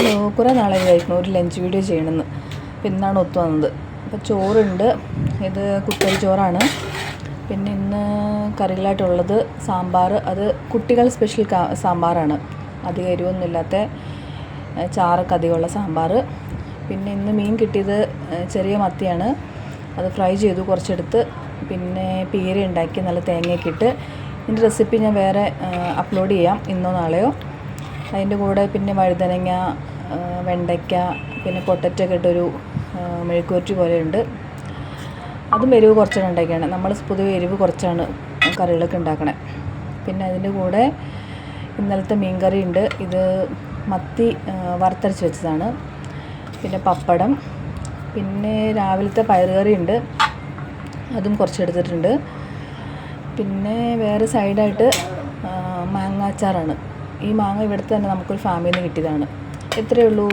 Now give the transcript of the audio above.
Hello, കുറേ നാളായി കഴിക്കണം ഒരു ലഞ്ച് വീഡിയോ ചെയ്യണമെന്ന്. അപ്പോൾ ഇന്നാണ് ഒത്തു വന്നത്. അപ്പോൾ ചോറുണ്ട്, ഇത് കുത്തരി ചോറാണ്. പിന്നെ ഇന്ന് കറികളായിട്ടുള്ളത് സാമ്പാർ, അത് കുട്ടികൾ സ്പെഷ്യൽ സാമ്പാറാണ്. അധികം എരിവൊന്നുമില്ലാത്ത ചാറൊക്കെ അധികമുള്ള സാമ്പാർ. പിന്നെ ഇന്ന് മീൻ കിട്ടിയത് ചെറിയ മത്തിയാണ്, അത് ഫ്രൈ ചെയ്തു കുറച്ചെടുത്ത്. പിന്നെ പീര ഉണ്ടാക്കി നല്ല തേങ്ങയൊക്കെ ഇട്ട്. ഇതിൻ്റെ റെസിപ്പി ഞാൻ വേറെ അപ്ലോഡ് ചെയ്യാം, ഇന്നോ നാളെയോ. അതിൻ്റെ കൂടെ പിന്നെ വഴുതനങ്ങ, വെണ്ടയ്ക്ക, പിന്നെ പൊട്ടറ്റോ ഒക്കെ ഇട്ടൊരു മെഴുക്കുവരട്ടി പോലെയുണ്ട്. അതും എരിവ് കുറച്ചാണ് ഉണ്ടാക്കിയാണ്. നമ്മൾ പൊതുവെ എരിവ് കുറച്ചാണ് കറികളൊക്കെ ഉണ്ടാക്കണേ. പിന്നെ അതിൻ്റെ കൂടെ ഇന്നലത്തെ മീൻ കറി ഉണ്ട്, ഇത് മത്തി വറുത്തരച്ച് വെച്ചതാണ്. പിന്നെ പപ്പടം, പിന്നെ രാവിലത്തെ പയറുകറി ഉണ്ട്, അതും കുറച്ചെടുത്തിട്ടുണ്ട്. പിന്നെ വേറെ സൈഡായിട്ട് മാങ്ങ അച്ചാറാണ്. ഈ മാങ്ങ ഇവിടുത്തെ തന്നെ നമുക്കൊരു ഫാമിൽ നിന്ന് കിട്ടിയതാണ്. ഇത്രയേ ഉള്ളൂ.